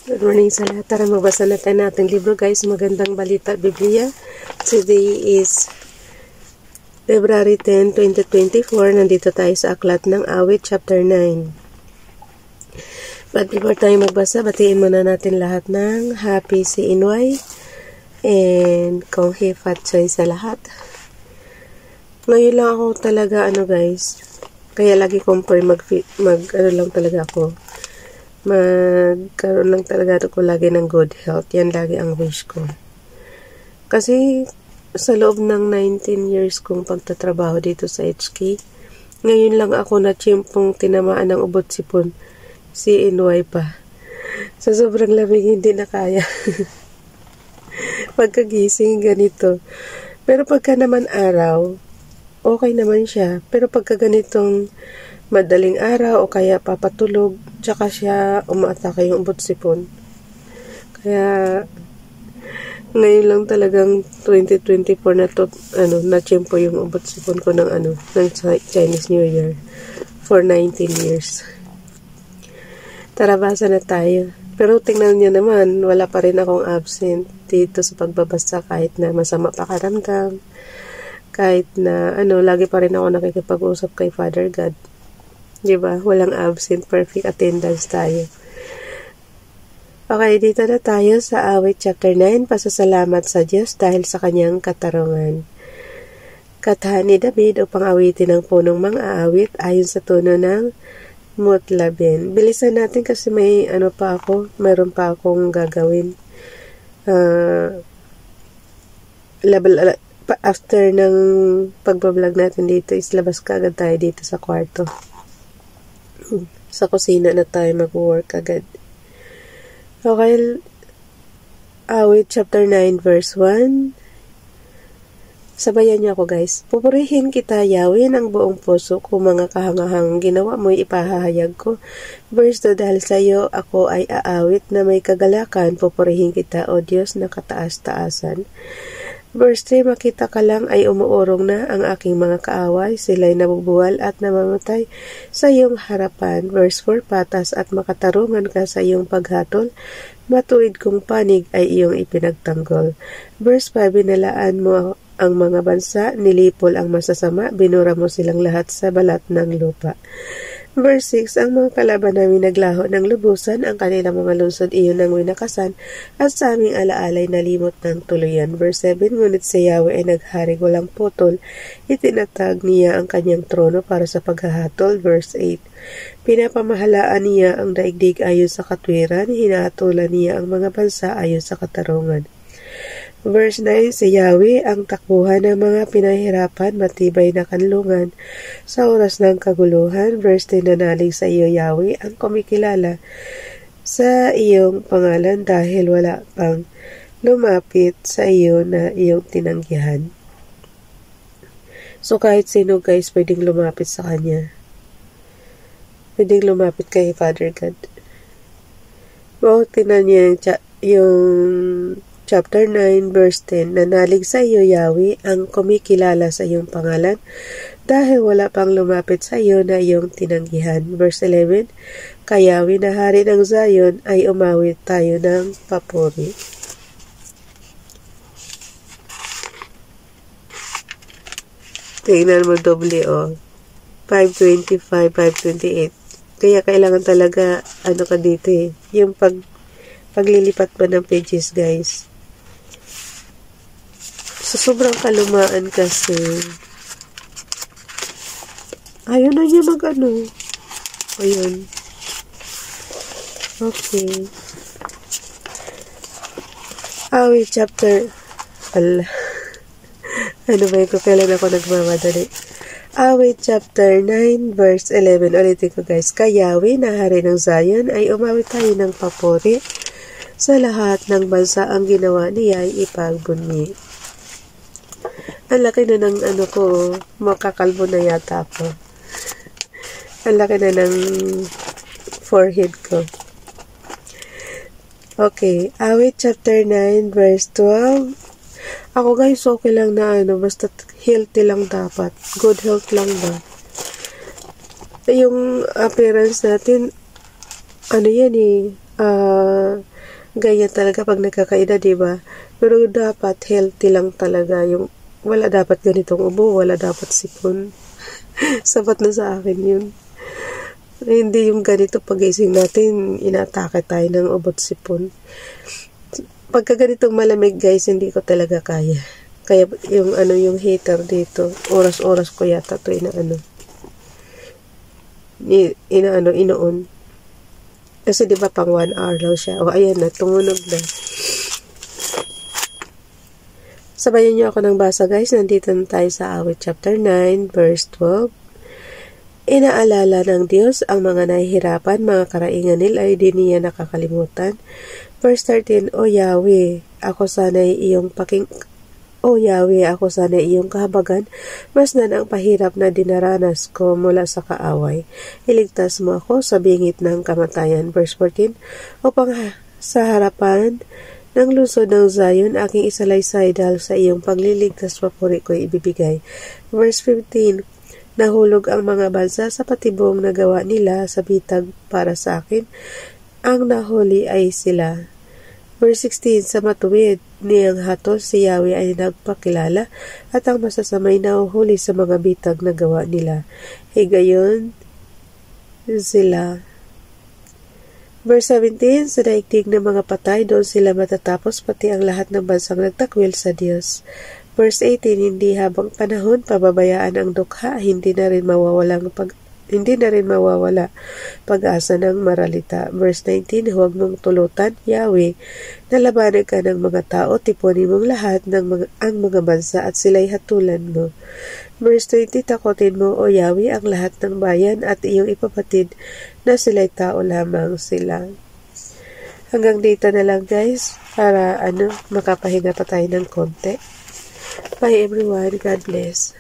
Good morning sa lahat. Tara magbasa na tayo natin libro guys. Magandang balita Biblia. Today is February 10, 2024. Nandito tayo sa Aklat ng Awit chapter 9. But before tayo magbasa, batiin muna natin lahat ng happy CNY and Konghe Fat Choy sa lahat. Ngayon lang ako talaga guys. Kaya lagi kong lang talaga ako. Magkaroon lang talaga ako lagi ng good health. Yan lagi ang wish ko. Kasi sa loob ng 19 years kong pagtatrabaho dito sa HK, ngayon lang ako na tiyempong tinamaan ng ubot sipon. CNY pa. Sa sobrang lamig hindi na kaya. Pagkagising ganito. Pero pagka naman araw, okay naman siya. Pero pagka ganitong madaling araw o kaya papatulog, tsaka siya umaatake yung ubot sipon. Kaya ngayon lang talagang 2024 na to, na tiyempo yung ubot sipon ko ng ng Chinese New Year for 19 years. Tara, basa na tayo. Pero tingnan niyo naman, wala pa rin akong absent dito sa pagbabasa kahit na masama pakiramdam. Kahit na lagi pa rin ako nakikipag-usap kay Father God. Diba? Walang absent. Perfect attendance tayo. Okay, dito na tayo sa Awit chapter 9. Pasasalamat sa Diyos dahil sa kanyang katarungan. Katahan ni David upang awitin ang punong mga awit ayon sa tono ng Mutlaben. Bilisan natin kasi may mayroon pa akong gagawin. After ng pagbablog natin dito is labas ka agad tayo dito sa kwarto. Sa kusina na tayo mag-work agad. Okay. Awit chapter 9 verse 1. Sabayan niyo ako guys. Pupurihin kita, Yahweh, ng buong puso ko, mga kahangahang ginawa mo'y ipahahayag ko. Verse 2, dahil sa iyo ako ay aawit na may kagalakan. Pupurihin kita, O Diyos, na kataas-taasan. Verse 3, makita ka lang ay umuurong na ang aking mga kaaway. Sila'y nabubuwal at namamatay sa iyong harapan. Verse 4, patas at makatarungan ka sa iyong paghatol. Matuwid kong panig ay iyong ipinagtanggol. Verse 5, binalaan mo ang mga bansa, nilipol ang masasama, binura mo silang lahat sa balat ng lupa. Verse 6, ang mga kalaban namin naglaho ng lubusan, ang kanilang mga lungsod iyon ang winakasan, at sa aming alaalay nalimot ng tuluyan. Verse 7, ngunit si Yahweh ay nagharing walang putol, itinatag niya ang kanyang trono para sa paghahatol. Verse 8, pinapamahalaan niya ang daigdig ayon sa katwiran, hinahatulan niya ang mga bansa ayon sa katarungan. Verse 9, si Yahweh ang takbuhan ng mga pinahirapan, matibay na kanlungan sa oras ng kaguluhan. Verse 10, nanalig sa iyo, Yahweh, ang kumikilala sa iyong pangalan dahil wala pang lumapit sa iyo na iyong tinanggihan. So kahit sino guys, pwedeng lumapit sa kanya. Pwedeng lumapit kay Father God. Tinan niya yung Chapter 9, verse 10, nanalig sa iyo, Yahweh, ang kumikilala sa iyong pangalan, dahil wala pang lumapit sa iyo na iyong tinanggihan. Verse 11, kay Yahweh na hari ng Zion ay umawit tayo ng papuri. Tingnan mo doble 525, 528. Kaya kailangan talaga ka dito yung paglilipat ba ng pages guys. So, sobrang kalumaan kasi. Ayaw na niya Ayun. Okay. Awit chapter. Ano ba yun? Kailan ako nagmamadali? Awit chapter 9 verse 11. Ulitin ko guys. Kay Yahweh na hari ng Zion ay umawit tayo ng papuri. Sa lahat ng bansa ang ginawa niya ay ipagbunyi. Ang laki na ng makakalbo na yata ako. Ang laki na ng forehead ko. Okay, Awit chapter 9 verse 12. Ako guys, okay lang na basta healthy lang dapat. Good health lang ba? Yung appearance natin, yan Ganyan talaga pag nagkakaedad, diba? Pero dapat healthy lang talaga. Yung wala dapat ganitong ubo, wala dapat sipon. Sapat na sa akin yun. Hindi yung ganito pagising natin, inaatake tayo ng ubot sipon. Pagka ganitong malamig guys, hindi ko talaga kaya. Kaya yung heater dito, oras-oras ko yata ito inoon. Kasi di ba pang 1 hour lang siya. O ayan na, tumunog na. Sabayan niyo ako ng basa guys. Nandito na tayo sa Awit chapter 9 verse 12. Inaalala ng Diyos ang mga nahihirapan, mga karaingan nila ay di niya nakakalimutan. Verse 13, O Yahweh, ako sana'y iyong kahabagan, masdan ang pahirap na dinaranas ko mula sa kaaway. Iligtas mo ako sa bingit ng kamatayan. Verse 14, upang sa harapan ng lungsod ng Zion, aking isalaysay dahil sa iyong pagliligtas papuri ko ibibigay. Verse 15, nahulog ang mga bansa sa patibong na gawa nila sa bitag para sa akin. Ang nahuli ay sila. Verse 16, sa matuwid niyang hatol si Yahweh ay nagpakilala at ang masasamay nahuhuli sa mga bitag na gawa nila. Higayon sila. Verse 17, sa daigdig ng mga patay, doon sila matatapos pati ang lahat ng bansang nagtakwil sa Diyos. Verse 18, hindi habang panahon pababayaan ang dukha, hindi na rin mawawala pag-asa ng maralita. Verse 19, huwag mong tulutan, Yahweh, nalabanan ka ng mga tao, tipunin mong lahat ang mga bansa at sila'y hatulan mo. Verse 20, takutin mo, O Yahweh, ang lahat ng bayan at iyong ipapatid na sila'y tao lamang sila. Hanggang dito na lang guys, para makapahinga pa tayo ng konti. Bye everyone, God bless.